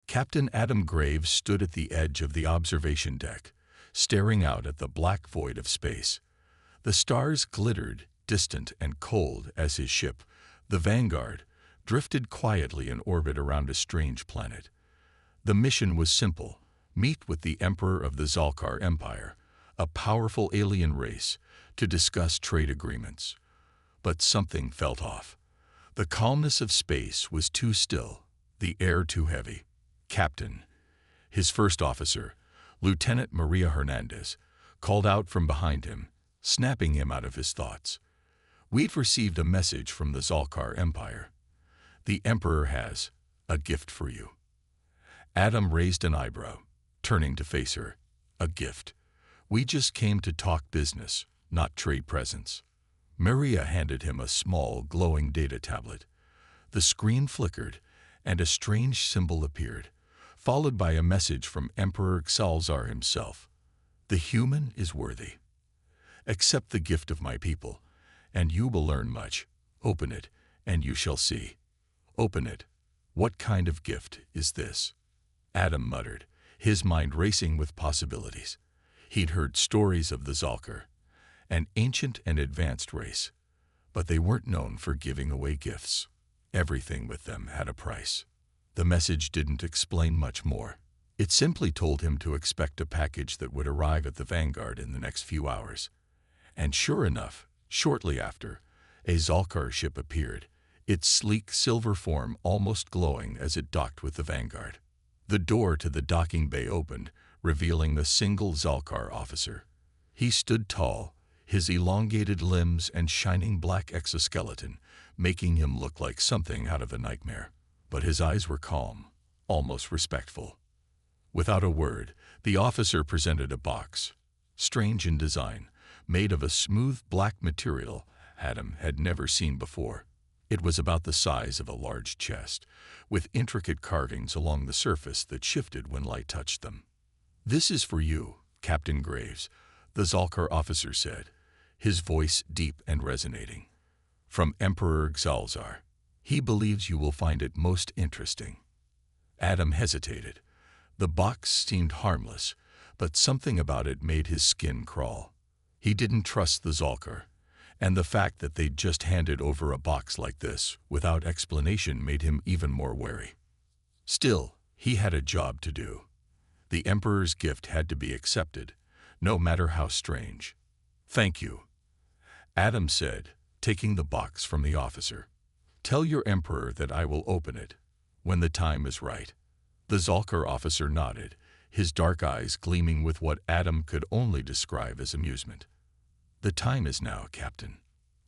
Captain Adam Graves stood at the edge of the observation deck, staring out at the black void of space. The stars glittered, distant and cold, as his ship, the Vanguard, drifted quietly in orbit around a strange planet. The mission was simple: meet with the Emperor of the Zalkar Empire, a powerful alien race, to discuss trade agreements. But something felt off. The calmness of space was too still, the air too heavy. Captain, his first officer, Lieutenant Maria Hernandez, called out from behind him, snapping him out of his thoughts. "We've received a message from the Zalkar Empire. The Emperor has a gift for you." Adam raised an eyebrow, turning to face her. "A gift? We just came to talk business, not trade presents." Maria handed him a small, glowing data tablet. The screen flickered, and a strange symbol appeared, followed by a message from Emperor Xalzar himself. "The human is worthy. Accept the gift of my people, and you will learn much. Open it, and you shall see." "Open it? What kind of gift is this?" Adam muttered, his mind racing with possibilities. He'd heard stories of the Zalkar, an ancient and advanced race, but they weren't known for giving away gifts. Everything with them had a price. The message didn't explain much more. It simply told him to expect a package that would arrive at the Vanguard in the next few hours. And sure enough, shortly after, a Zalkar ship appeared, its sleek silver form almost glowing as it docked with the Vanguard. The door to the docking bay opened, revealing the single Zalkar officer. He stood tall, his elongated limbs and shining black exoskeleton making him look like something out of a nightmare. But his eyes were calm, almost respectful. Without a word, the officer presented a box, strange in design, made of a smooth black material Adam had never seen before. It was about the size of a large chest, with intricate carvings along the surface that shifted when light touched them. "This is for you, Captain Graves," the Zalkar officer said, his voice deep and resonating. "From Emperor Xalzar. He believes you will find it most interesting." Adam hesitated. The box seemed harmless, but something about it made his skin crawl. He didn't trust the Zalkar, and the fact that they'd just handed over a box like this without explanation made him even more wary. Still, he had a job to do. The Emperor's gift had to be accepted, no matter how strange. "Thank you," Adam said, taking the box from the officer. "Tell your Emperor that I will open it when the time is right." The Zalkar officer nodded, his dark eyes gleaming with what Adam could only describe as amusement. "The time is now, Captain.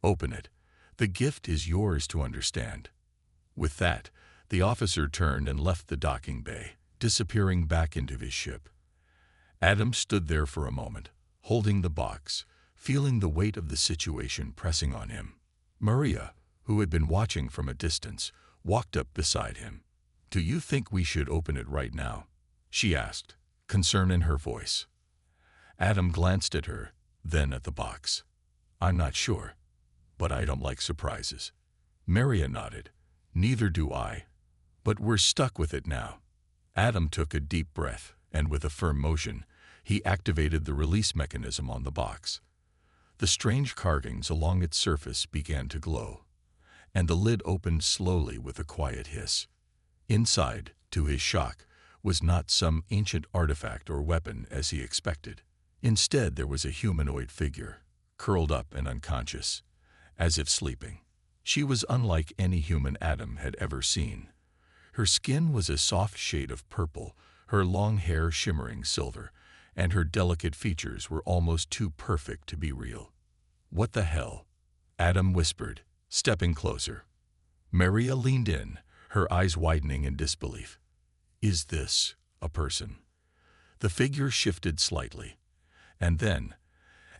Open it. The gift is yours to understand." With that, the officer turned and left the docking bay, disappearing back into his ship. Adam stood there for a moment, holding the box, feeling the weight of the situation pressing on him. Maria, who had been watching from a distance, walked up beside him. "Do you think we should open it right now?" she asked, concern in her voice. Adam glanced at her, then at the box. "I'm not sure, but I don't like surprises." Maria nodded. "Neither do I. But we're stuck with it now." Adam took a deep breath, and with a firm motion, he activated the release mechanism on the box. The strange carvings along its surface began to glow, and the lid opened slowly with a quiet hiss. Inside, to his shock, was not some ancient artifact or weapon as he expected. Instead, there was a humanoid figure, curled up and unconscious, as if sleeping. She was unlike any human Adam had ever seen. Her skin was a soft shade of purple, her long hair shimmering silver, and her delicate features were almost too perfect to be real. "What the hell?" Adam whispered, stepping closer. Maria leaned in, her eyes widening in disbelief. "Is this a person?" The figure shifted slightly, and then,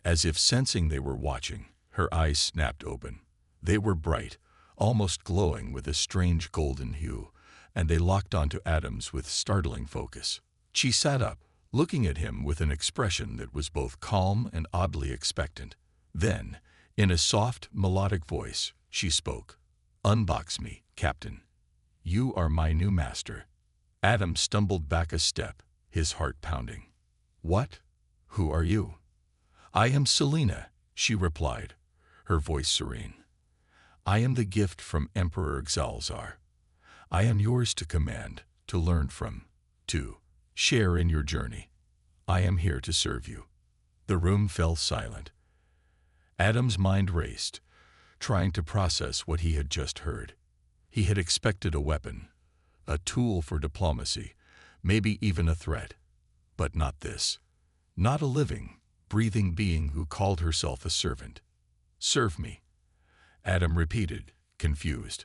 as if sensing they were watching, her eyes snapped open. They were bright, almost glowing with a strange golden hue, and they locked onto Adam's with startling focus. She sat up, looking at him with an expression that was both calm and oddly expectant. Then, in a soft, melodic voice, she spoke. "Unbox me, Captain. You are my new master." Adam stumbled back a step, his heart pounding. What? Who are you? I am Selena, she replied, her voice serene. I am the gift from Emperor Xalzar. I am yours to command, to learn from, to share in your journey. I am here to serve you. The room fell silent. Adam's mind raced, trying to process what he had just heard. He had expected a weapon, a tool for diplomacy, maybe even a threat. But not this. Not a living, breathing being who called herself a servant. Serve me, Adam repeated, confused.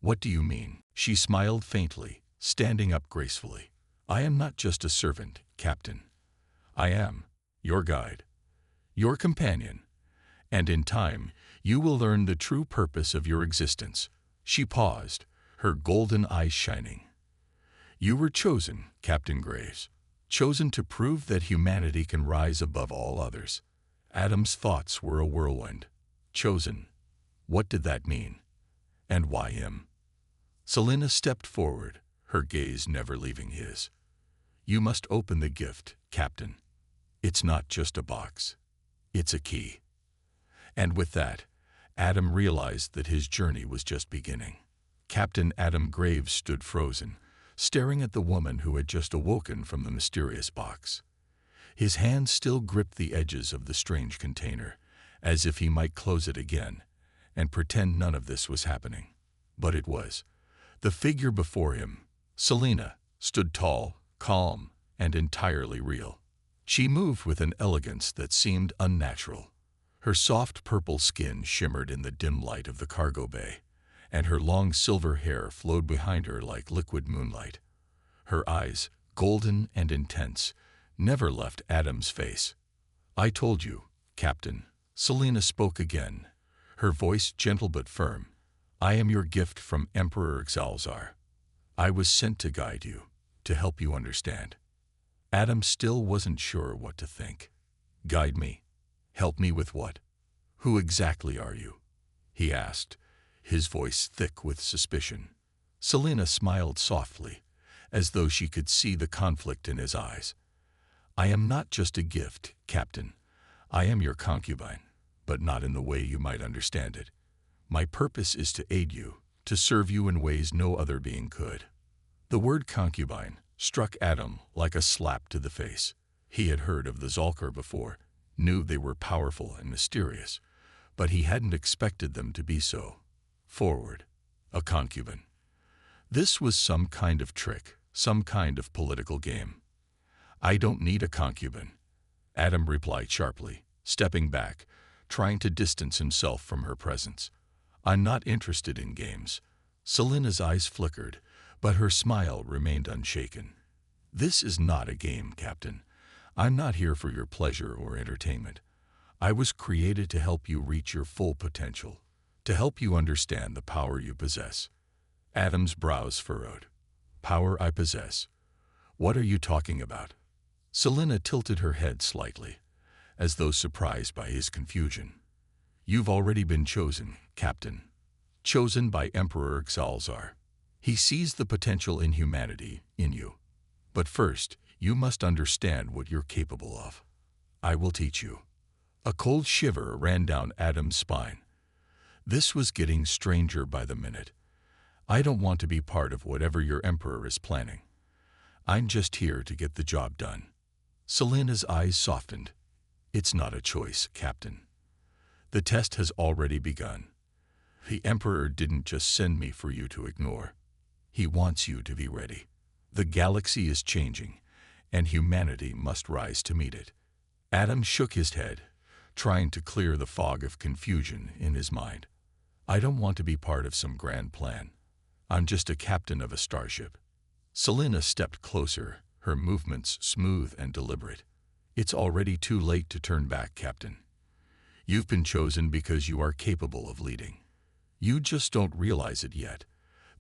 What do you mean? She smiled faintly, standing up gracefully. I am not just a servant, Captain. I am your guide, your companion, and in time, you will learn the true purpose of your existence. She paused, her golden eyes shining. You were chosen, Captain Graves, chosen to prove that humanity can rise above all others. Adam's thoughts were a whirlwind. Chosen. What did that mean? And why him? Selena stepped forward, her gaze never leaving his. You must open the gift, Captain. It's not just a box. It's a key. And with that, Adam realized that his journey was just beginning. Captain Adam Graves stood frozen, staring at the woman who had just awoken from the mysterious box. His hand still gripped the edges of the strange container, as if he might close it again and pretend none of this was happening. But it was. The figure before him, Selena, stood tall, calm, and entirely real. She moved with an elegance that seemed unnatural. Her soft purple skin shimmered in the dim light of the cargo bay, and her long silver hair flowed behind her like liquid moonlight. Her eyes, golden and intense, never left Adam's face. I told you, Captain, Selena spoke again, her voice gentle but firm. I am your gift from Emperor Xalzar. I was sent to guide you, to help you understand. Adam still wasn't sure what to think. Guide me? Help me with what? Who exactly are you? He asked, his voice thick with suspicion. Selena smiled softly, as though she could see the conflict in his eyes. I am not just a gift, Captain. I am your concubine, but not in the way you might understand it. My purpose is to aid you, to serve you in ways no other being could. The word concubine struck Adam like a slap to the face. He had heard of the Zalkar before, knew they were powerful and mysterious, but he hadn't expected them to be so forward. A concubine. This was some kind of trick, some kind of political game. I don't need a concubine, Adam replied sharply, stepping back, trying to distance himself from her presence. I'm not interested in games. Selena's eyes flickered, but her smile remained unshaken. This is not a game, Captain. I'm not here for your pleasure or entertainment. I was created to help you reach your full potential, to help you understand the power you possess. Adam's brows furrowed. Power I possess? What are you talking about? Selena tilted her head slightly, as though surprised by his confusion. You've already been chosen, Captain. Chosen by Emperor Xalzar. He sees the potential in humanity, in you. But first, you must understand what you're capable of. I will teach you. A cold shiver ran down Adam's spine. This was getting stranger by the minute. I don't want to be part of whatever your emperor is planning. I'm just here to get the job done. Selena's eyes softened. It's not a choice, Captain. The test has already begun. The emperor didn't just send me for you to ignore. He wants you to be ready. The galaxy is changing, and humanity must rise to meet it. Adam shook his head, trying to clear the fog of confusion in his mind. I don't want to be part of some grand plan. I'm just a captain of a starship. Selena stepped closer, her movements smooth and deliberate. It's already too late to turn back, Captain. You've been chosen because you are capable of leading. You just don't realize it yet.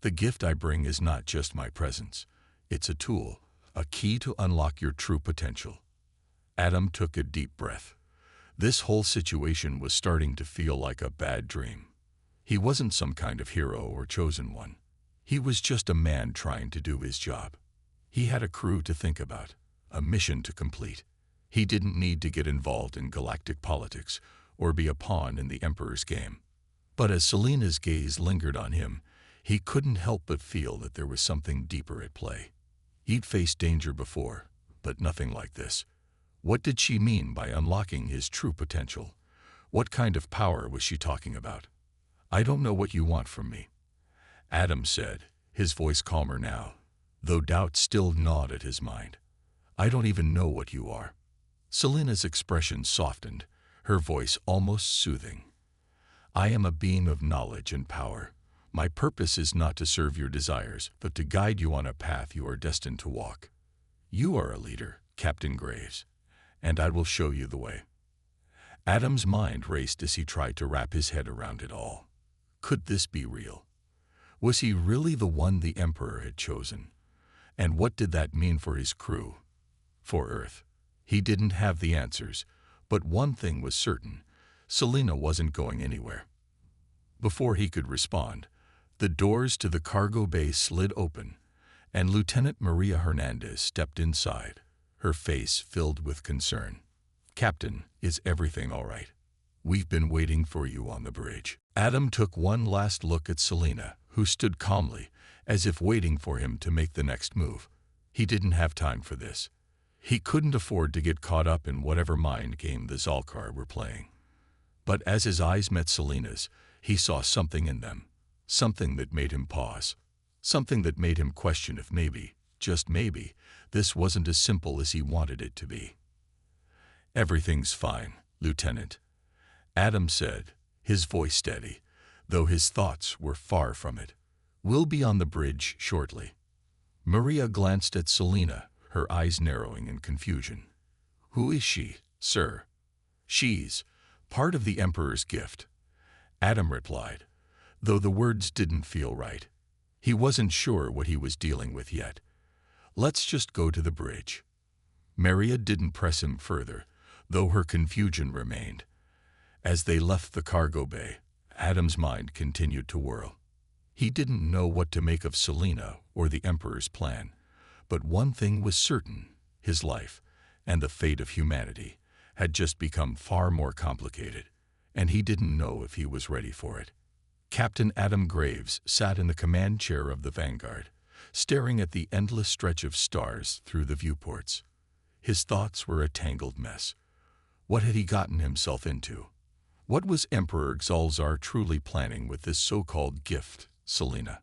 The gift I bring is not just my presence. It's a tool, a key to unlock your true potential. Adam took a deep breath. This whole situation was starting to feel like a bad dream. He wasn't some kind of hero or chosen one. He was just a man trying to do his job. He had a crew to think about, a mission to complete. He didn't need to get involved in galactic politics or be a pawn in the Emperor's game. But as Selena's gaze lingered on him, he couldn't help but feel that there was something deeper at play. He'd faced danger before, but nothing like this. What did she mean by unlocking his true potential? What kind of power was she talking about? "I don't know what you want from me," Adam said, his voice calmer now, though doubt still gnawed at his mind. "I don't even know what you are." Selena's expression softened, her voice almost soothing. "I am a being of knowledge and power. My purpose is not to serve your desires, but to guide you on a path you are destined to walk. You are a leader, Captain Graves, and I will show you the way." Adam's mind raced as he tried to wrap his head around it all. Could this be real? Was he really the one the Emperor had chosen? And what did that mean for his crew? For Earth? He didn't have the answers, but one thing was certain: Selena wasn't going anywhere. Before he could respond, the doors to the cargo bay slid open, and Lieutenant Maria Hernandez stepped inside, her face filled with concern. "Captain, is everything all right? We've been waiting for you on the bridge." Adam took one last look at Selena, who stood calmly, as if waiting for him to make the next move. He didn't have time for this. He couldn't afford to get caught up in whatever mind game the Zalkar were playing. But as his eyes met Selena's, he saw something in them, something that made him pause, something that made him question if maybe, just maybe, this wasn't as simple as he wanted it to be. "Everything's fine, Lieutenant," Adam said, his voice steady, though his thoughts were far from it. "We'll be on the bridge shortly." Maria glanced at Selena, her eyes narrowing in confusion. "Who is she, sir?" "She's part of the Emperor's gift," Adam replied, though the words didn't feel right. He wasn't sure what he was dealing with yet. "Let's just go to the bridge." Maria didn't press him further, though her confusion remained. As they left the cargo bay, Adam's mind continued to whirl. He didn't know what to make of Selena or the Emperor's plan, but one thing was certain: his life, and the fate of humanity, had just become far more complicated, and he didn't know if he was ready for it. Captain Adam Graves sat in the command chair of the Vanguard, staring at the endless stretch of stars through the viewports. His thoughts were a tangled mess. What had he gotten himself into? What was Emperor Xalzar truly planning with this so-called gift, Selena?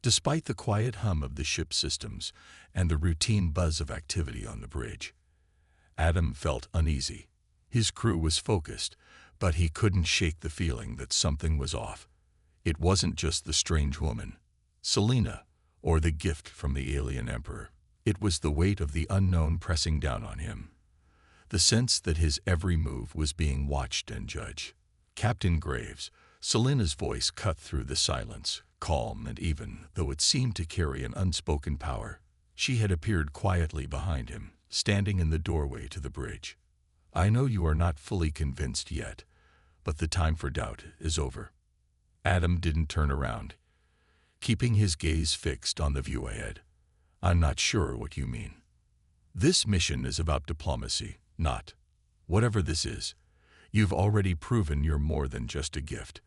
Despite the quiet hum of the ship's systems and the routine buzz of activity on the bridge, Adam felt uneasy. His crew was focused, but he couldn't shake the feeling that something was off. It wasn't just the strange woman, Selena, or the gift from the alien Emperor. It was the weight of the unknown pressing down on him. The sense that his every move was being watched and judged. "Captain Graves," Selena's voice cut through the silence, calm and even, though it seemed to carry an unspoken power. She had appeared quietly behind him, standing in the doorway to the bridge. "I know you are not fully convinced yet, but the time for doubt is over." Adam didn't turn around, keeping his gaze fixed on the view ahead. "I'm not sure what you mean. This mission is about diplomacy, not whatever this is. You've already proven you're more than just a gift.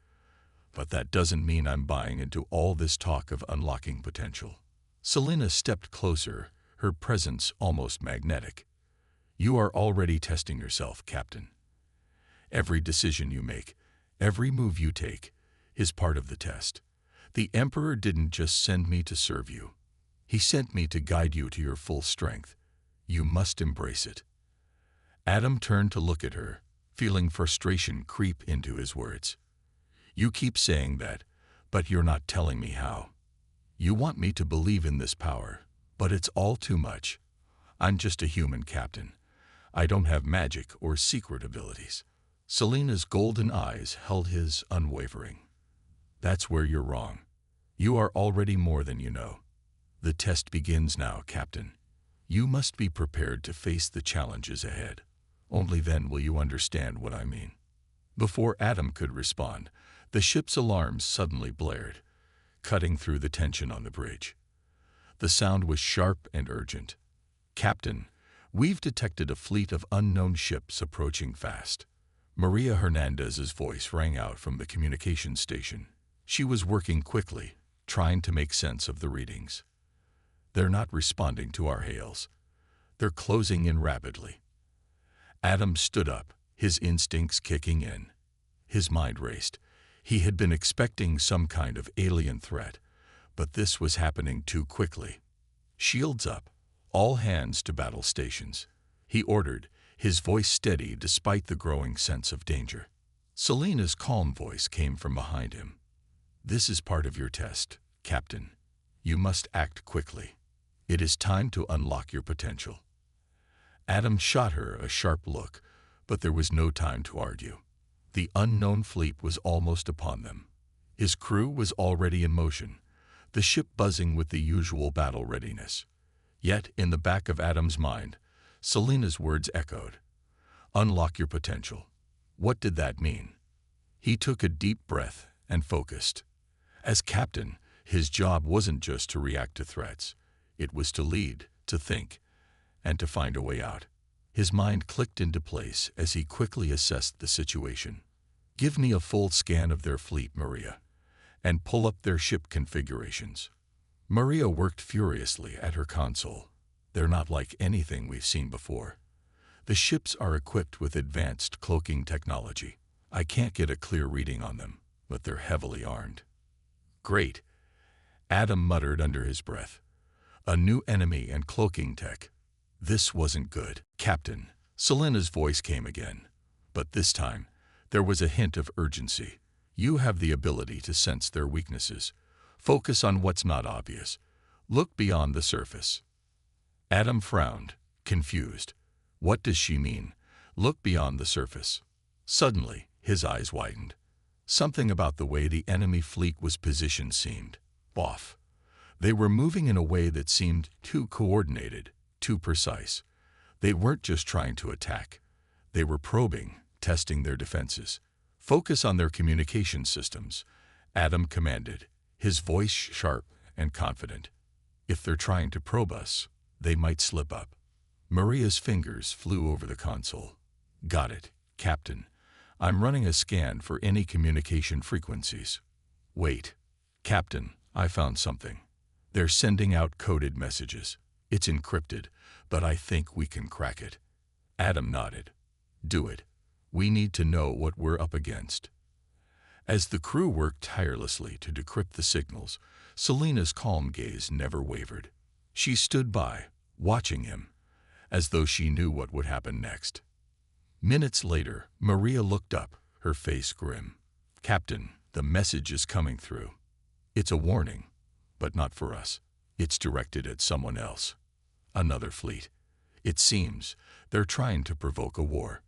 But that doesn't mean I'm buying into all this talk of unlocking potential." Selena stepped closer, her presence almost magnetic. "You are already testing yourself, Captain. Every decision you make, every move you take, is part of the test. The Emperor didn't just send me to serve you. He sent me to guide you to your full strength. You must embrace it." Adam turned to look at her, feeling frustration creep into his words. "You keep saying that, but you're not telling me how. You want me to believe in this power, but it's all too much. I'm just a human, Captain. I don't have magic or secret abilities." Selena's golden eyes held his unwavering. "That's where you're wrong. You are already more than you know. The test begins now, Captain. You must be prepared to face the challenges ahead. Only then will you understand what I mean." Before Adam could respond, the ship's alarms suddenly blared, cutting through the tension on the bridge. The sound was sharp and urgent. "Captain, we've detected a fleet of unknown ships approaching fast." Maria Hernandez's voice rang out from the communications station. She was working quickly, trying to make sense of the readings. "They're not responding to our hails. They're closing in rapidly." Adam stood up, his instincts kicking in. His mind raced. He had been expecting some kind of alien threat, but this was happening too quickly. "Shields up. All hands to battle stations," he ordered, his voice steady despite the growing sense of danger. Selena's calm voice came from behind him. "This is part of your test, Captain. You must act quickly. It is time to unlock your potential." Adam shot her a sharp look, but there was no time to argue. The unknown fleet was almost upon them. His crew was already in motion, the ship buzzing with the usual battle readiness. Yet, in the back of Adam's mind, Selena's words echoed. "Unlock your potential." What did that mean? He took a deep breath and focused. As captain, his job wasn't just to react to threats. It was to lead, to think, and to find a way out. His mind clicked into place as he quickly assessed the situation. "Give me a full scan of their fleet, Maria, and pull up their ship configurations." Maria worked furiously at her console. "They're not like anything we've seen before. The ships are equipped with advanced cloaking technology. I can't get a clear reading on them, but they're heavily armed." "Great," Adam muttered under his breath. "A new enemy and cloaking tech. This wasn't good." "Captain," Selena's voice came again, but this time there was a hint of urgency. "You have the ability to sense their weaknesses. Focus on what's not obvious. Look beyond the surface." Adam frowned, confused. What does she mean? Look beyond the surface. Suddenly, his eyes widened. Something about the way the enemy fleet was positioned seemed off. They were moving in a way that seemed too coordinated, too precise. They weren't just trying to attack. They were probing, testing their defenses. "Focus on their communication systems," Adam commanded, his voice sharp and confident. "If they're trying to probe us, they might slip up." Maria's fingers flew over the console. "Got it, Captain. I'm running a scan for any communication frequencies." "Wait, Captain, I found something. They're sending out coded messages. It's encrypted, but I think we can crack it." Adam nodded. "Do it. We need to know what we're up against." As the crew worked tirelessly to decrypt the signals, Selena's calm gaze never wavered. She stood by, watching him, as though she knew what would happen next. Minutes later, Maria looked up, her face grim. "Captain, the message is coming through. It's a warning, but not for us. It's directed at someone else. Another fleet. It seems they're trying to provoke a war."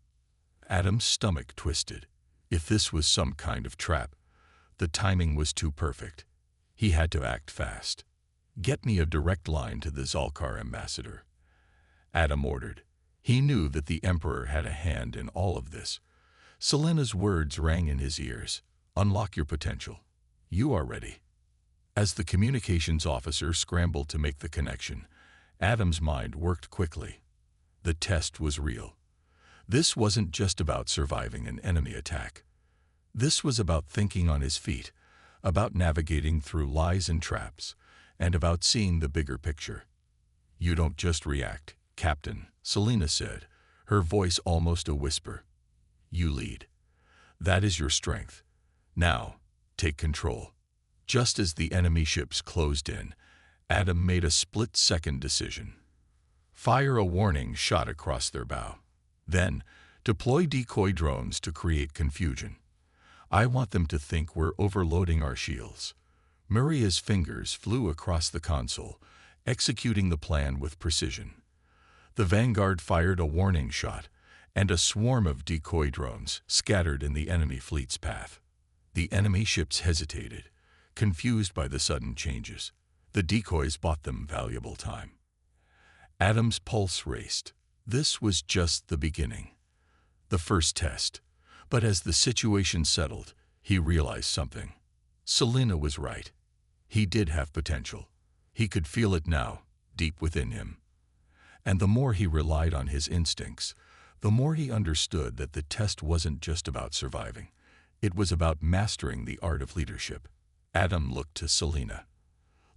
Adam's stomach twisted. If this was some kind of trap, the timing was too perfect. He had to act fast. "Get me a direct line to the Zalkar ambassador," Adam ordered. He knew that the Emperor had a hand in all of this. Selena's words rang in his ears. "Unlock your potential. You are ready." As the communications officer scrambled to make the connection, Adam's mind worked quickly. The test was real. This wasn't just about surviving an enemy attack. This was about thinking on his feet, about navigating through lies and traps, and about seeing the bigger picture. "You don't just react, Captain," Selena said, her voice almost a whisper. "You lead. That is your strength. Now, take control." Just as the enemy ships closed in, Adam made a split-second decision. Fire a warning shot across their bow. Then, deploy decoy drones to create confusion. I want them to think we're overloading our shields. Maria's fingers flew across the console, executing the plan with precision. The Vanguard fired a warning shot, and a swarm of decoy drones scattered in the enemy fleet's path. The enemy ships hesitated, confused by the sudden changes. The decoys bought them valuable time. Adam's pulse raced. This was just the beginning. The first test. But as the situation settled, he realized something. Selena was right. He did have potential. He could feel it now, deep within him. And the more he relied on his instincts, the more he understood that the test wasn't just about surviving. It was about mastering the art of leadership. Adam looked to Selena.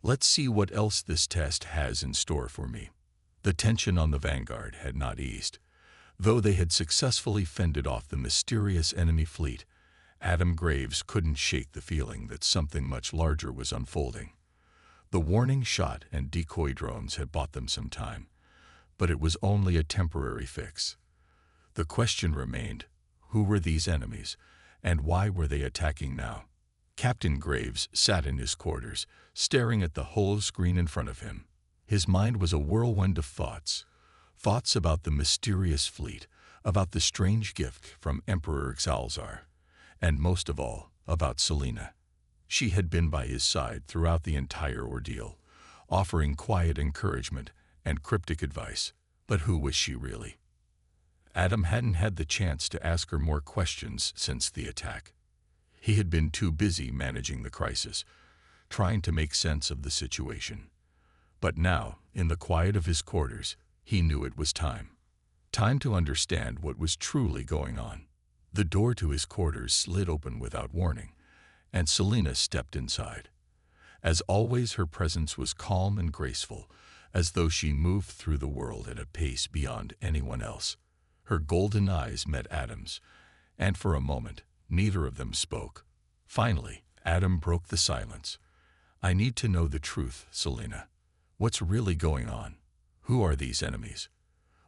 Let's see what else this test has in store for me. The tension on the vanguard had not eased. Though they had successfully fended off the mysterious enemy fleet, Adam Graves couldn't shake the feeling that something much larger was unfolding. The warning shot and decoy drones had bought them some time, but it was only a temporary fix. The question remained, who were these enemies, and why were they attacking now? Captain Graves sat in his quarters, staring at the whole screen in front of him. His mind was a whirlwind of thoughts. Thoughts about the mysterious fleet, about the strange gift from Emperor Xalzar, and most of all, about Selena. She had been by his side throughout the entire ordeal, offering quiet encouragement and cryptic advice. But who was she really? Adam hadn't had the chance to ask her more questions since the attack. He had been too busy managing the crisis, trying to make sense of the situation. But now, in the quiet of his quarters, he knew it was time. Time to understand what was truly going on. The door to his quarters slid open without warning, and Selena stepped inside. As always, her presence was calm and graceful, as though she moved through the world at a pace beyond anyone else. Her golden eyes met Adam's, and for a moment, neither of them spoke. Finally, Adam broke the silence. I need to know the truth, Selena. What's really going on? Who are these enemies?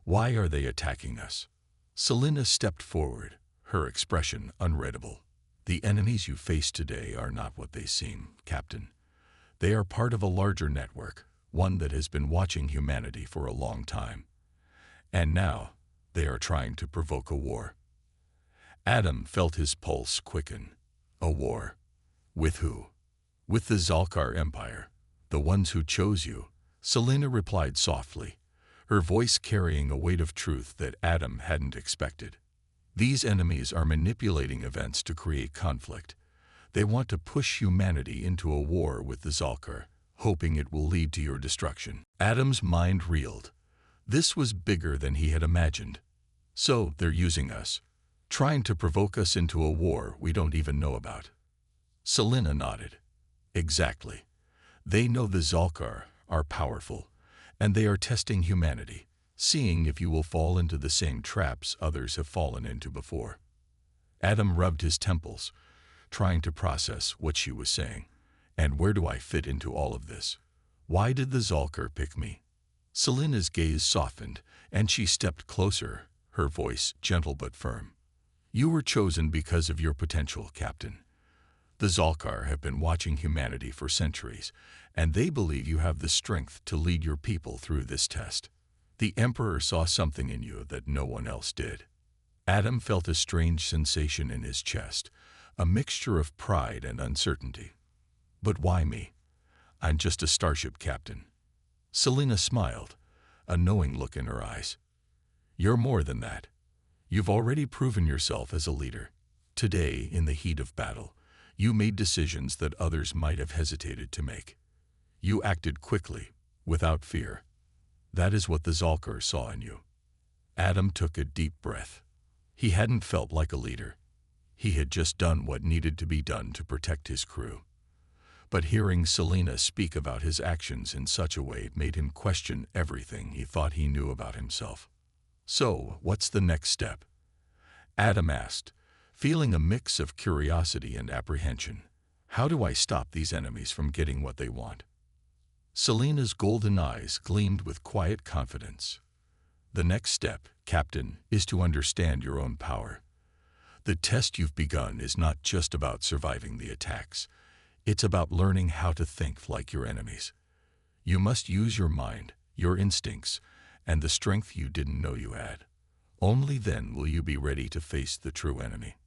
Why are they attacking us? Selena stepped forward, her expression unreadable. The enemies you face today are not what they seem, Captain. They are part of a larger network, one that has been watching humanity for a long time. And now, they are trying to provoke a war. Adam felt his pulse quicken. A war. With who? With the Zalkar Empire, the ones who chose you. Selena replied softly, her voice carrying a weight of truth that Adam hadn't expected. These enemies are manipulating events to create conflict. They want to push humanity into a war with the Zalkar, hoping it will lead to your destruction. Adam's mind reeled. This was bigger than he had imagined. So they're using us, trying to provoke us into a war we don't even know about. Selena nodded. Exactly. They know the Zalkar are powerful, and they are testing humanity, seeing if you will fall into the same traps others have fallen into before. Adam rubbed his temples, trying to process what she was saying. And where do I fit into all of this? Why did the Zalkar pick me? Selena's gaze softened, and she stepped closer, her voice gentle but firm. You were chosen because of your potential, Captain. The Zalkar have been watching humanity for centuries, and they believe you have the strength to lead your people through this test. The Emperor saw something in you that no one else did. Adam felt a strange sensation in his chest, a mixture of pride and uncertainty. But why me? I'm just a starship captain. Selena smiled, a knowing look in her eyes. You're more than that. You've already proven yourself as a leader. Today, in the heat of battle, you made decisions that others might have hesitated to make. You acted quickly, without fear. That is what the Zalkar saw in you. Adam took a deep breath. He hadn't felt like a leader. He had just done what needed to be done to protect his crew. But hearing Selena speak about his actions in such a way made him question everything he thought he knew about himself. So, what's the next step? Adam asked, feeling a mix of curiosity and apprehension. How do I stop these enemies from getting what they want? Selena's golden eyes gleamed with quiet confidence. The next step, Captain, is to understand your own power. The test you've begun is not just about surviving the attacks. It's about learning how to think like your enemies. You must use your mind, your instincts, and the strength you didn't know you had. Only then will you be ready to face the true enemy.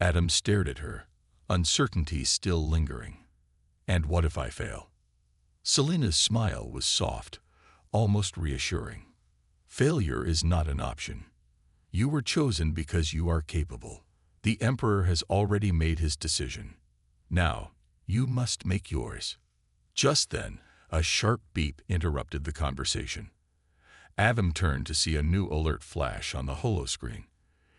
Adam stared at her, uncertainty still lingering. And what if I fail? Selena's smile was soft, almost reassuring. Failure is not an option. You were chosen because you are capable. The Emperor has already made his decision. Now, you must make yours. Just then, A sharp beep interrupted the conversation. Adam turned to see a new alert flash on the holoscreen.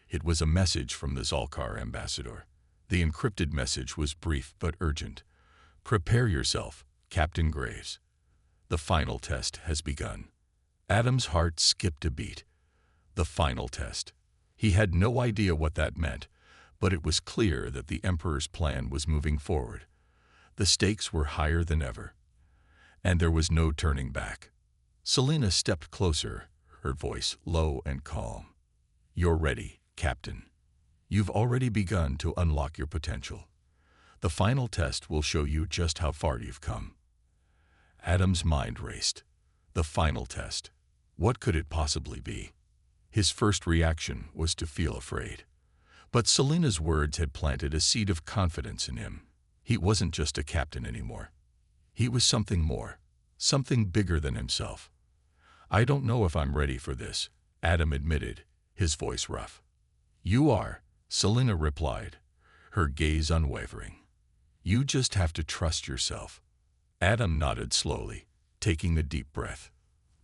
It was a message from the Zalkar ambassador. The encrypted message was brief but urgent. "Prepare yourself, Captain Graves. The final test has begun." Adam's heart skipped a beat. The final test. He had no idea what that meant, but it was clear that the Emperor's plan was moving forward. The stakes were higher than ever, and there was no turning back. Selena stepped closer, her voice low and calm. "You're ready, Captain. You've already begun to unlock your potential. The final test will show you just how far you've come." Adam's mind raced. The final test. What could it possibly be? His first reaction was to feel afraid. But Selena's words had planted a seed of confidence in him. He wasn't just a captain anymore. He was something more, something bigger than himself. "I don't know if I'm ready for this," Adam admitted, his voice rough. "You are," Selena replied, her gaze unwavering. "You just have to trust yourself." Adam nodded slowly, taking a deep breath.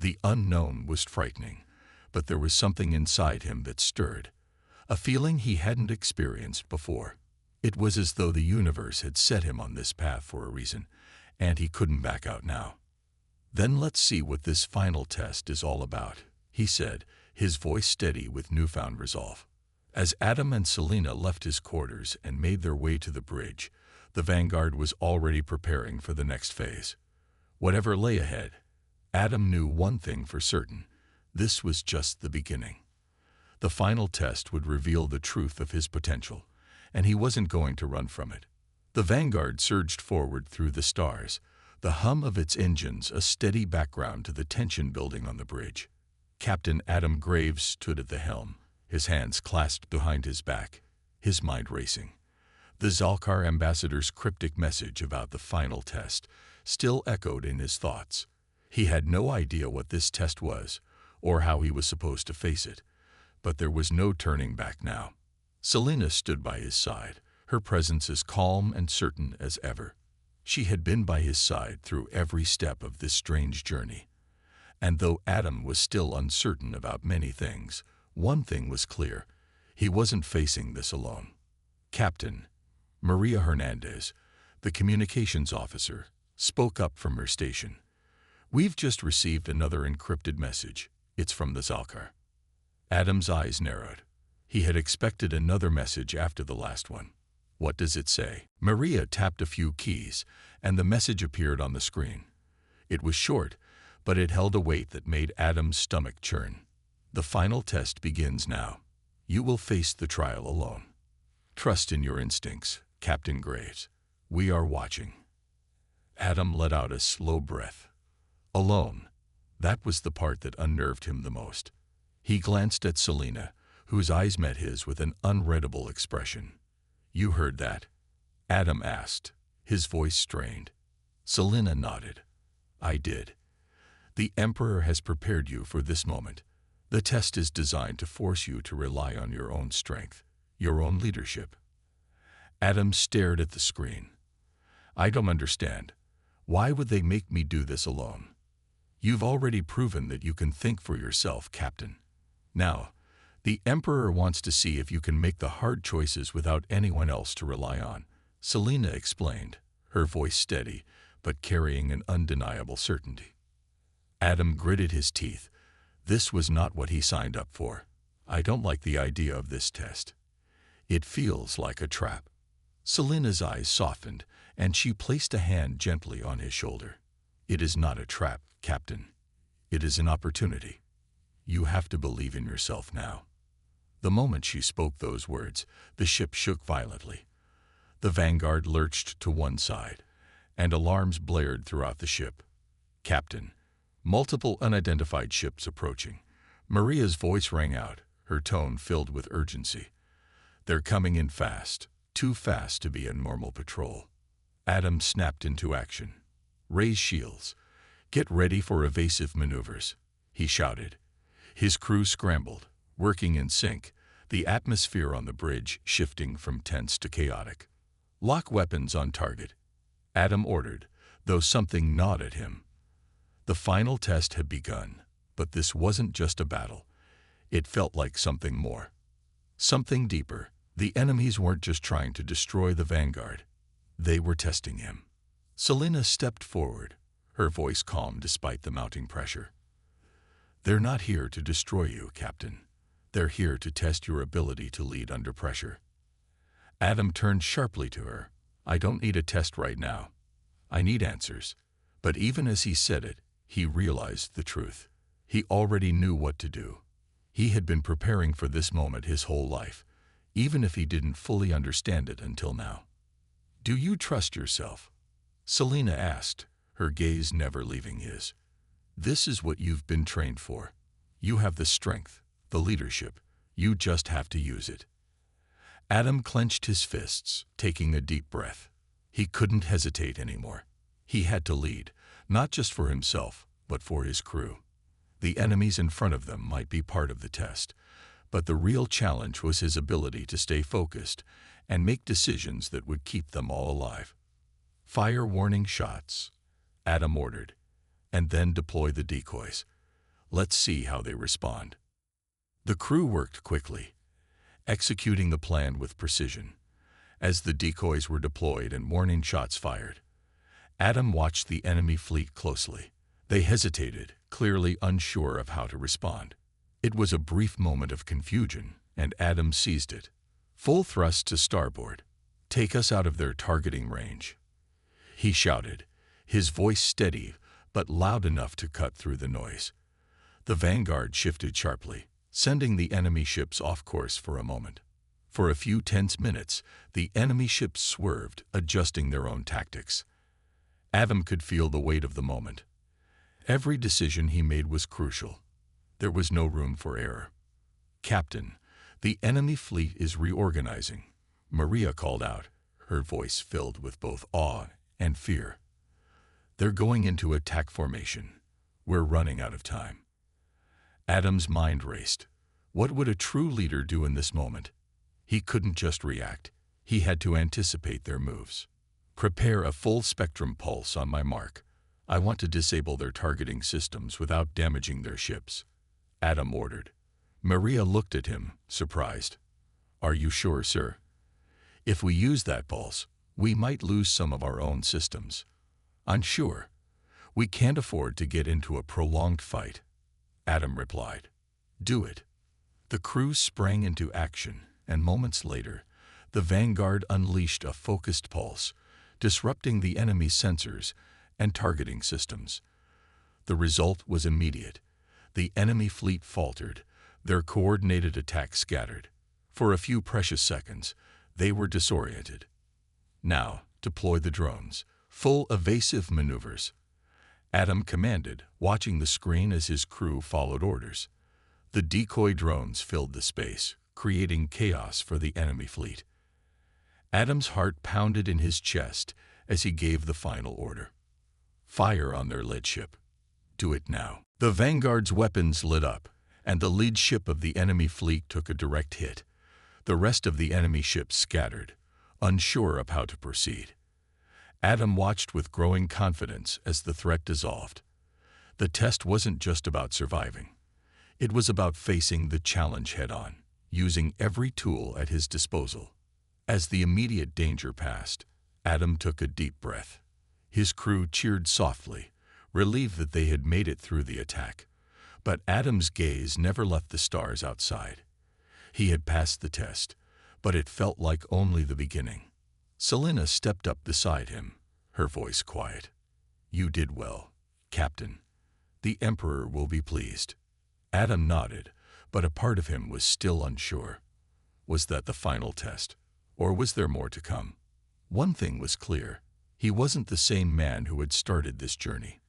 The unknown was frightening, but there was something inside him that stirred, a feeling he hadn't experienced before. It was as though the universe had set him on this path for a reason, and he couldn't back out now. "Then let's see what this final test is all about," he said, his voice steady with newfound resolve. As Adam and Selena left his quarters and made their way to the bridge, the Vanguard was already preparing for the next phase. Whatever lay ahead, Adam knew one thing for certain: this was just the beginning. The final test would reveal the truth of his potential, and he wasn't going to run from it. The Vanguard surged forward through the stars, the hum of its engines a steady background to the tension building on the bridge. Captain Adam Graves stood at the helm, his hands clasped behind his back, his mind racing. The Zalkar ambassador's cryptic message about the final test still echoed in his thoughts. He had no idea what this test was, or how he was supposed to face it, but there was no turning back now. Selena stood by his side, her presence as calm and certain as ever. She had been by his side through every step of this strange journey. And though Adam was still uncertain about many things, one thing was clear: he wasn't facing this alone. Captain Maria Hernandez, the communications officer, spoke up from her station. "We've just received another encrypted message. It's from the Zalkar." Adam's eyes narrowed. He had expected another message after the last one. "What does it say?" Maria tapped a few keys, and the message appeared on the screen. It was short, but it held a weight that made Adam's stomach churn. "The final test begins now. You will face the trial alone. Trust in your instincts, Captain Graves. We are watching." Adam let out a slow breath. Alone. That was the part that unnerved him the most. He glanced at Selena, whose eyes met his with an unreadable expression. "You heard that?" Adam asked, his voice strained. Selena nodded. "I did. The Emperor has prepared you for this moment. The test is designed to force you to rely on your own strength, your own leadership." Adam stared at the screen. "I don't understand. Why would they make me do this alone? You've already proven that you can think for yourself, Captain. Now, the Emperor wants to see if you can make the hard choices without anyone else to rely on," Selena explained, her voice steady, but carrying an undeniable certainty. Adam gritted his teeth. This was not what he signed up for. "I don't like the idea of this test. It feels like a trap." Selena's eyes softened, and she placed a hand gently on his shoulder. "It is not a trap, Captain. It is an opportunity. You have to believe in yourself now." The moment she spoke those words, the ship shook violently. The Vanguard lurched to one side, and alarms blared throughout the ship. "Captain, multiple unidentified ships approaching." Maria's voice rang out, her tone filled with urgency. "They're coming in fast, too fast to be a normal patrol." Adam snapped into action. "Raise shields. Get ready for evasive maneuvers," he shouted. His crew scrambled, working in sync, the atmosphere on the bridge shifting from tense to chaotic. "Lock weapons on target," Adam ordered, though something gnawed at him. The final test had begun, but this wasn't just a battle. It felt like something more. Something deeper. The enemies weren't just trying to destroy the vanguard. They were testing him. Selena stepped forward, her voice calm despite the mounting pressure. "They're not here to destroy you, Captain. They're here to test your ability to lead under pressure." Adam turned sharply to her. "I don't need a test right now. I need answers." But even as he said it, he realized the truth. He already knew what to do. He had been preparing for this moment his whole life, even if he didn't fully understand it until now. "Do you trust yourself?" Selena asked, her gaze never leaving his. "This is what you've been trained for. You have the strength, the leadership. You just have to use it." Adam clenched his fists, taking a deep breath. He couldn't hesitate anymore. He had to lead, not just for himself, but for his crew. The enemies in front of them might be part of the test, but the real challenge was his ability to stay focused and make decisions that would keep them all alive. "Fire warning shots," Adam ordered, "and then deploy the decoys. Let's see how they respond." The crew worked quickly, executing the plan with precision. As the decoys were deployed and warning shots fired, Adam watched the enemy fleet closely. They hesitated, clearly unsure of how to respond. It was a brief moment of confusion, and Adam seized it. "Full thrust to starboard. Take us out of their targeting range," he shouted, his voice steady but loud enough to cut through the noise. The vanguard shifted sharply, sending the enemy ships off course for a moment. For a few tense minutes, the enemy ships swerved, adjusting their own tactics. Adam could feel the weight of the moment. Every decision he made was crucial. There was no room for error. "Captain, the enemy fleet is reorganizing," Maria called out, her voice filled with both awe and fear. "They're going into attack formation. We're running out of time." Adam's mind raced. What would a true leader do in this moment? He couldn't just react. He had to anticipate their moves. "Prepare a full-spectrum pulse on my mark. I want to disable their targeting systems without damaging their ships," Adam ordered. Maria looked at him, surprised. "Are you sure, sir? If we use that pulse, we might lose some of our own systems." "Unsure. We can't afford to get into a prolonged fight," Adam replied. "Do it." The crew sprang into action, and moments later, the vanguard unleashed a focused pulse, disrupting the enemy's sensors and targeting systems. The result was immediate. The enemy fleet faltered, their coordinated attack scattered. For a few precious seconds, they were disoriented. "Now, deploy the drones. Full evasive maneuvers," Adam commanded, watching the screen as his crew followed orders. The decoy drones filled the space, creating chaos for the enemy fleet. Adam's heart pounded in his chest as he gave the final order. "Fire on their lead ship. Do it now." The vanguard's weapons lit up, and the lead ship of the enemy fleet took a direct hit. The rest of the enemy ships scattered, unsure of how to proceed. Adam watched with growing confidence as the threat dissolved. The test wasn't just about surviving. It was about facing the challenge head-on, using every tool at his disposal. As the immediate danger passed, Adam took a deep breath. His crew cheered softly, relieved that they had made it through the attack. But Adam's gaze never left the stars outside. He had passed the test, but it felt like only the beginning. Selena stepped up beside him, her voice quiet. "You did well, Captain. The Emperor will be pleased." Adam nodded, but a part of him was still unsure. Was that the final test, or was there more to come? One thing was clear. He wasn't the same man who had started this journey.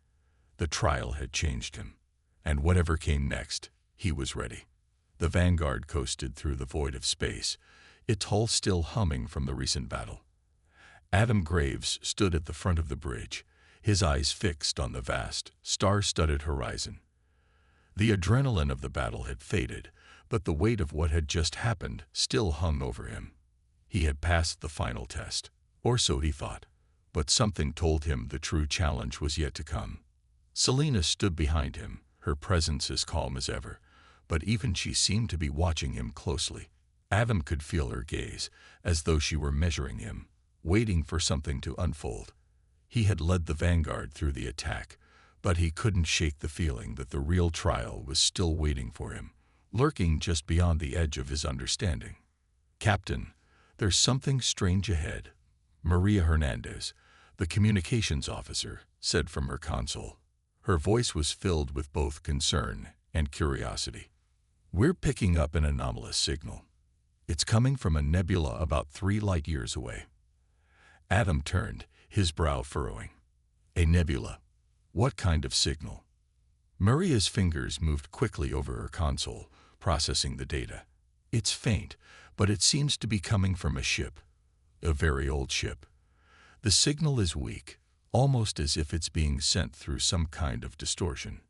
The trial had changed him, and whatever came next, he was ready. The vanguard coasted through the void of space, its hull still humming from the recent battle. Adam Graves stood at the front of the bridge, his eyes fixed on the vast, star-studded horizon. The adrenaline of the battle had faded, but the weight of what had just happened still hung over him. He had passed the final test, or so he thought, but something told him the true challenge was yet to come. Selena stood behind him, her presence as calm as ever, but even she seemed to be watching him closely. Adam could feel her gaze, as though she were measuring him, waiting for something to unfold. He had led the vanguard through the attack, but he couldn't shake the feeling that the real trial was still waiting for him, lurking just beyond the edge of his understanding. "Captain, there's something strange ahead," Maria Hernandez, the communications officer, said from her console. Her voice was filled with both concern and curiosity. "We're picking up an anomalous signal. It's coming from a nebula about 3 light-years away." Adam turned, his brow furrowing. "A nebula? What kind of signal?" Maria's fingers moved quickly over her console, processing the data. "It's faint, but it seems to be coming from a ship. A very old ship. The signal is weak, almost as if it's being sent through some kind of distortion."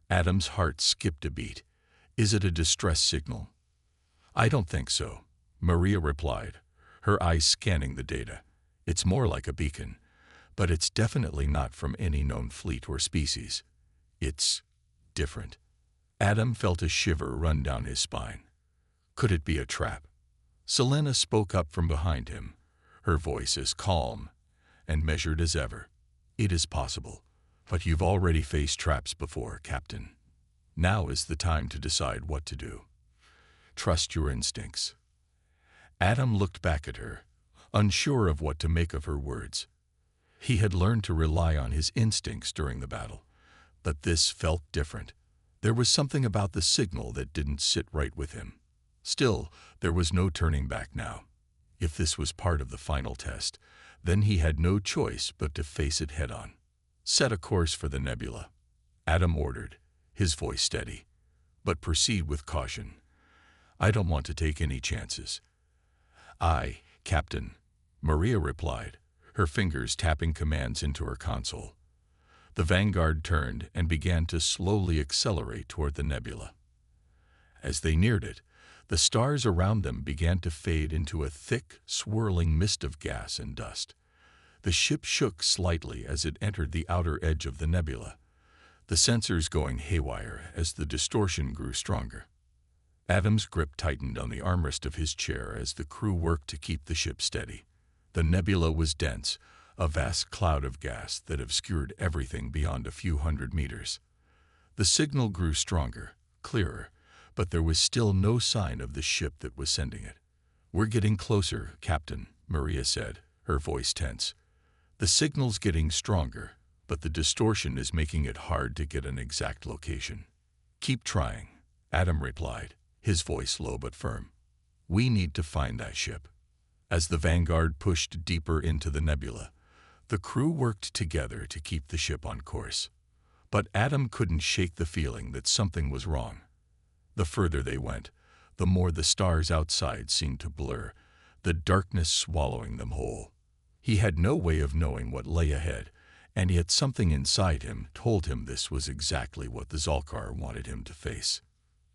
Adam's heart skipped a beat. "Is it a distress signal?" "I don't think so," Maria replied, her eyes scanning the data. "It's more like a beacon, but it's definitely not from any known fleet or species. It's different." Adam felt a shiver run down his spine. Could it be a trap? Selena spoke up from behind him, her voice as calm and measured as ever. "It is possible, but you've already faced traps before, Captain. Now is the time to decide what to do. Trust your instincts." Adam looked back at her, unsure of what to make of her words. He had learned to rely on his instincts during the battle, but this felt different. There was something about the signal that didn't sit right with him. Still, there was no turning back now. If this was part of the final test, then he had no choice but to face it head-on. "Set a course for the nebula," Adam ordered, his voice steady. "But proceed with caution. I don't want to take any chances." "Aye, Captain," Maria replied, her fingers tapping commands into her console. The vanguard turned and began to slowly accelerate toward the nebula. As they neared it, the stars around them began to fade into a thick, swirling mist of gas and dust. The ship shook slightly as it entered the outer edge of the nebula, the sensors going haywire as the distortion grew stronger. Adam's grip tightened on the armrest of his chair as the crew worked to keep the ship steady. The nebula was dense, a vast cloud of gas that obscured everything beyond a few hundred meters. The signal grew stronger, clearer, but there was still no sign of the ship that was sending it. "We're getting closer, Captain," Maria said, her voice tense. "The signal's getting stronger, but the distortion is making it hard to get an exact location." "Keep trying," Adam replied, his voice low but firm. "We need to find that ship." As the vanguard pushed deeper into the nebula, the crew worked together to keep the ship on course. But Adam couldn't shake the feeling that something was wrong. The further they went, the more the stars outside seemed to blur, the darkness swallowing them whole. He had no way of knowing what lay ahead, and yet something inside him told him this was exactly what the Zalkar wanted him to face.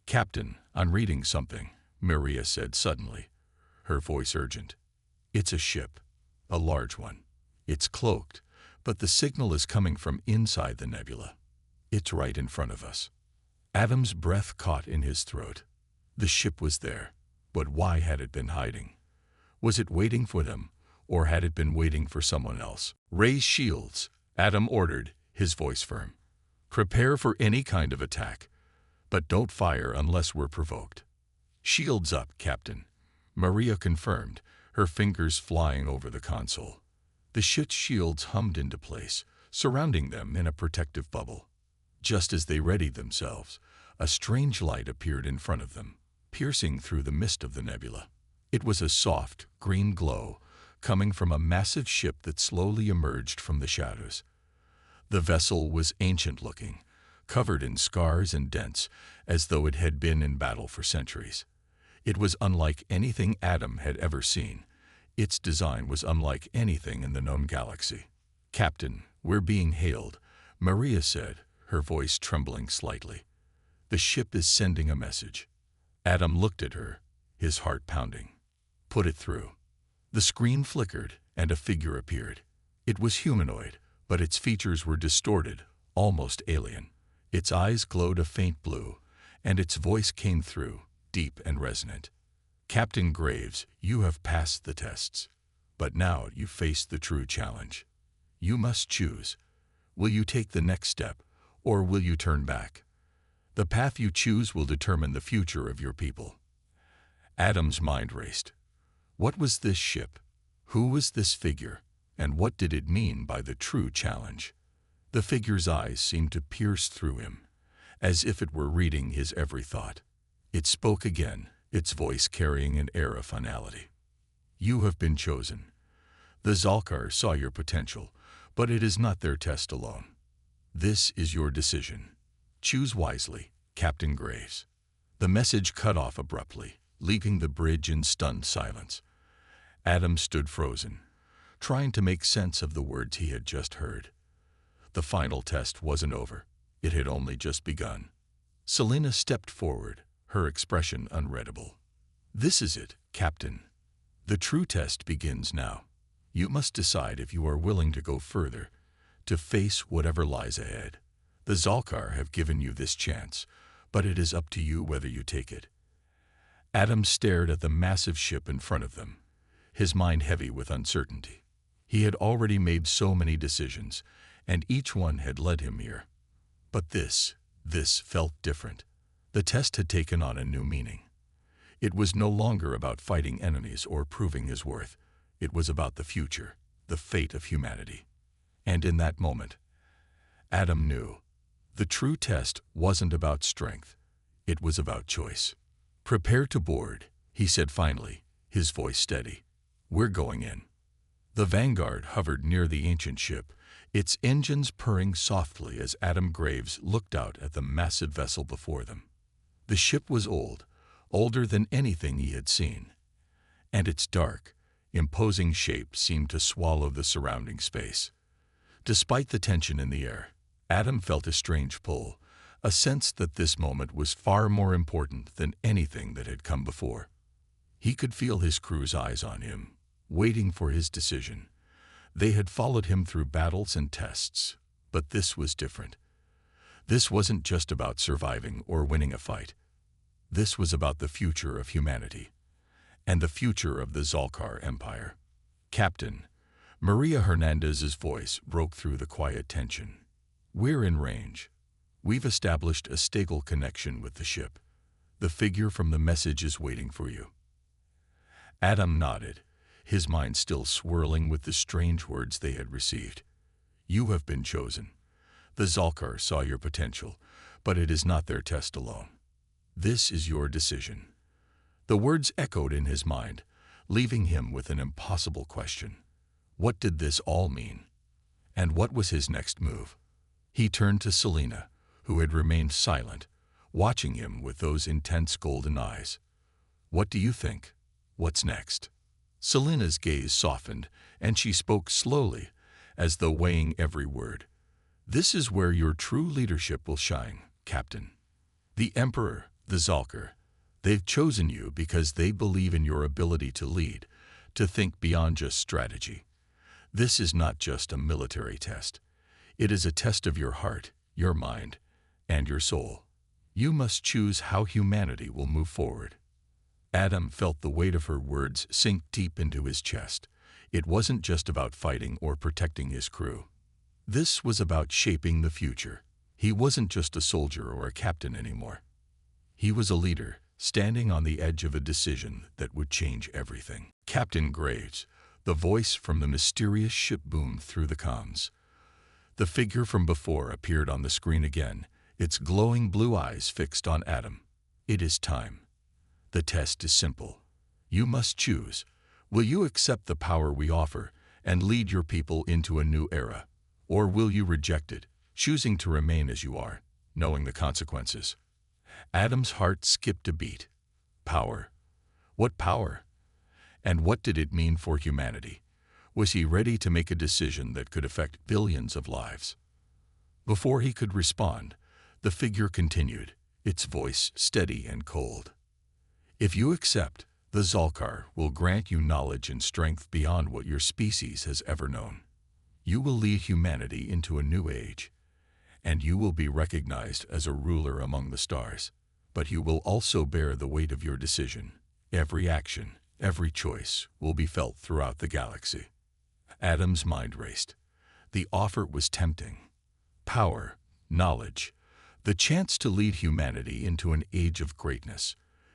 "Captain, I'm reading something," Maria said suddenly, her voice urgent. "It's a ship, a large one. It's cloaked, but the signal is coming from inside the nebula. It's right in front of us." Adam's breath caught in his throat. The ship was there, but why had it been hiding? Was it waiting for them, or had it been waiting for someone else? "Raise shields," Adam ordered, his voice firm. "Prepare for any kind of attack, but don't fire unless we're provoked." "Shields up, Captain," Maria confirmed, her fingers flying over the console. The ship's shields hummed into place, surrounding them in a protective bubble. Just as they readied themselves, a strange light appeared in front of them, piercing through the mist of the nebula. It was a soft, green glow, coming from a massive ship that slowly emerged from the shadows. The vessel was ancient-looking, covered in scars and dents, as though it had been in battle for centuries. It was unlike anything Adam had ever seen. Its design was unlike anything in the known galaxy. "Captain, we're being hailed," Maria said, her voice trembling slightly. "The ship is sending a message." Adam looked at her, his heart pounding. "Put it through." The screen flickered, and a figure appeared. It was humanoid, but its features were distorted, almost alien. Its eyes glowed a faint blue, and its voice came through, deep and resonant. Captain Graves, you have passed the tests. But now you face the true challenge. You must choose. Will you take the next step, or will you turn back? The path you choose will determine the future of your people. Adam's mind raced. What was this ship? Who was this figure? And what did it mean by the true challenge? The figure's eyes seemed to pierce through him, as if it were reading his every thought. It spoke again, its voice carrying an air of finality. You have been chosen. The Zalkar saw your potential, but it is not their test alone. This is your decision. Choose wisely, Captain Graves. The message cut off abruptly, leaving the bridge in stunned silence. Adam stood frozen, trying to make sense of the words he had just heard. The final test wasn't over. It had only just begun. Selena stepped forward, her expression unreadable. This is it, Captain. The true test begins now. You must decide if you are willing to go further, to face whatever lies ahead. The Zalkar have given you this chance, but it is up to you whether you take it. Adam stared at the massive ship in front of them, his mind heavy with uncertainty. He had already made so many decisions, and each one had led him here. But this felt different. The test had taken on a new meaning. It was no longer about fighting enemies or proving his worth. It was about the future, the fate of humanity. And in that moment, Adam knew. The true test wasn't about strength. It was about choice. Prepare to board, he said finally, his voice steady. We're going in. The Vanguard hovered near the ancient ship, its engines purring softly as Adam Graves looked out at the massive vessel before them. The ship was old, older than anything he had seen, and its dark, imposing shape seemed to swallow the surrounding space. Despite the tension in the air, Adam felt a strange pull, a sense that this moment was far more important than anything that had come before. He could feel his crew's eyes on him, waiting for his decision. They had followed him through battles and tests, but this was different. This wasn't just about surviving or winning a fight. This was about the future of humanity, and the future of the Zalkar Empire. Captain, Maria Hernandez's voice broke through the quiet tension. We're in range. We've established a stable connection with the ship. The figure from the message is waiting for you. Adam nodded, his mind still swirling with the strange words they had received. You have been chosen. The Zalkar saw your potential, but it is not their test alone. This is your decision. The words echoed in his mind, leaving him with an impossible question. What did this all mean? And what was his next move? He turned to Selena, who had remained silent, watching him with those intense golden eyes. What do you think? What's next? Selena's gaze softened, and she spoke slowly, as though weighing every word. This is where your true leadership will shine, Captain. The Emperor, the Zalkar, they've chosen you because they believe in your ability to lead, to think beyond just strategy. This is not just a military test. It is a test of your heart, your mind, and your soul. You must choose how humanity will move forward. Adam felt the weight of her words sink deep into his chest. It wasn't just about fighting or protecting his crew. This was about shaping the future. He wasn't just a soldier or a captain anymore. He was a leader, standing on the edge of a decision that would change everything. Captain Graves, the voice from the mysterious ship boomed through the comms. The figure from before appeared on the screen again, its glowing blue eyes fixed on Adam. It is time. The test is simple. You must choose. Will you accept the power we offer and lead your people into a new era? Or will you reject it, choosing to remain as you are, knowing the consequences? Adam's heart skipped a beat. Power. What power? And what did it mean for humanity? Was he ready to make a decision that could affect billions of lives? Before he could respond, the figure continued, its voice steady and cold. If you accept, the Zalkar will grant you knowledge and strength beyond what your species has ever known. You will lead humanity into a new age, and you will be recognized as a ruler among the stars. But you will also bear the weight of your decision. Every action, every choice will be felt throughout the galaxy. Adam's mind raced. The offer was tempting. Power, knowledge, the chance to lead humanity into an age of greatness.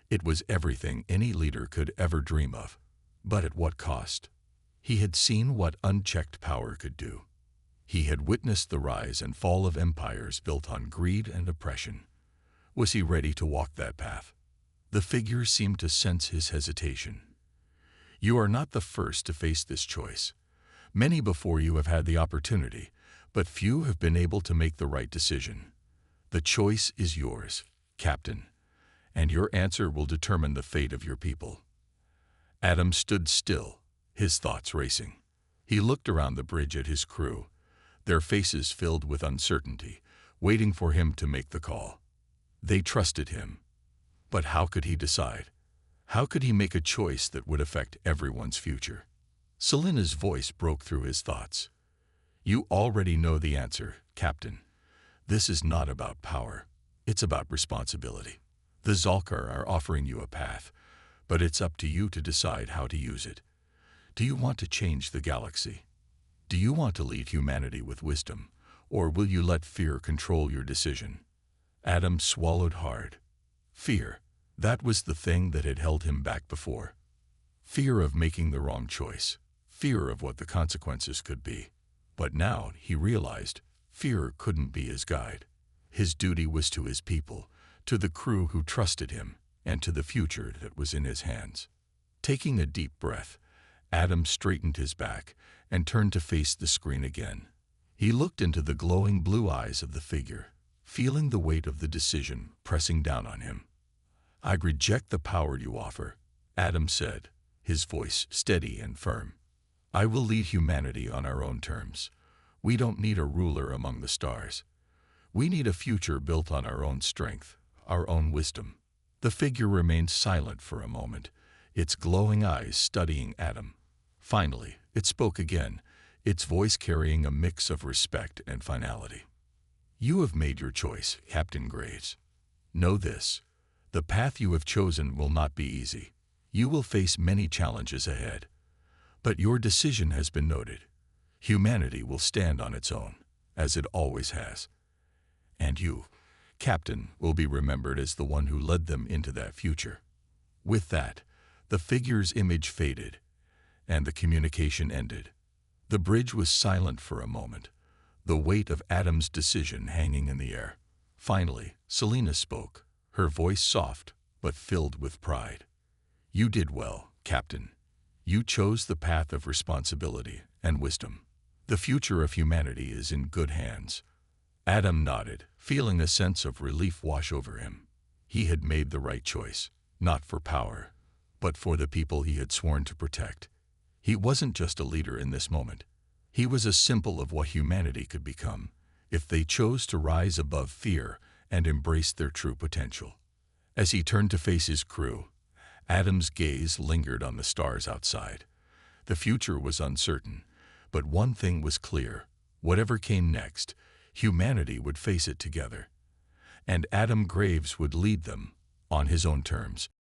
It was everything any leader could ever dream of. But at what cost? He had seen what unchecked power could do. He had witnessed the rise and fall of empires built on greed and oppression. Was he ready to walk that path? The figure seemed to sense his hesitation. You are not the first to face this choice. Many before you have had the opportunity, but few have been able to make the right decision. The choice is yours, Captain, and your answer will determine the fate of your people. Adam stood still, his thoughts racing. He looked around the bridge at his crew, their faces filled with uncertainty, waiting for him to make the call. They trusted him. But how could he decide? How could he make a choice that would affect everyone's future? Selena's voice broke through his thoughts. You already know the answer, Captain. This is not about power. It's about responsibility. The Zalkar are offering you a path, but it's up to you to decide how to use it. Do you want to change the galaxy? Do you want to lead humanity with wisdom, or will you let fear control your decision? Adam swallowed hard. Fear. That was the thing that had held him back before. Fear of making the wrong choice. Fear of what the consequences could be. But now he realized fear couldn't be his guide. His duty was to his people, to the crew who trusted him, and to the future that was in his hands. Taking a deep breath, Adam straightened his back and turned to face the screen again. He looked into the glowing blue eyes of the figure, feeling the weight of the decision pressing down on him. I reject the power you offer, Adam said, his voice steady and firm. I will lead humanity on our own terms. We don't need a ruler among the stars. We need a future built on our own strength, our own wisdom. The figure remained silent for a moment, its glowing eyes studying Adam. Finally, it spoke again, its voice carrying a mix of respect and finality. You have made your choice, Captain Graves. Know this. The path you have chosen will not be easy. You will face many challenges ahead. But your decision has been noted. Humanity will stand on its own, as it always has. And you, Captain, will be remembered as the one who led them into that future. With that, the figure's image faded, and the communication ended. The bridge was silent for a moment, the weight of Adam's decision hanging in the air. Finally, Selena spoke, her voice soft but filled with pride. You did well, Captain. You chose the path of responsibility and wisdom. The future of humanity is in good hands. Adam nodded, feeling a sense of relief wash over him. He had made the right choice, not for power, but for the people he had sworn to protect. He wasn't just a leader in this moment. He was a symbol of what humanity could become, if they chose to rise above fear and embrace their true potential. As he turned to face his crew, Adam's gaze lingered on the stars outside. The future was uncertain, but one thing was clear. Whatever came next, humanity would face it together. And Adam Graves would lead them, on his own terms.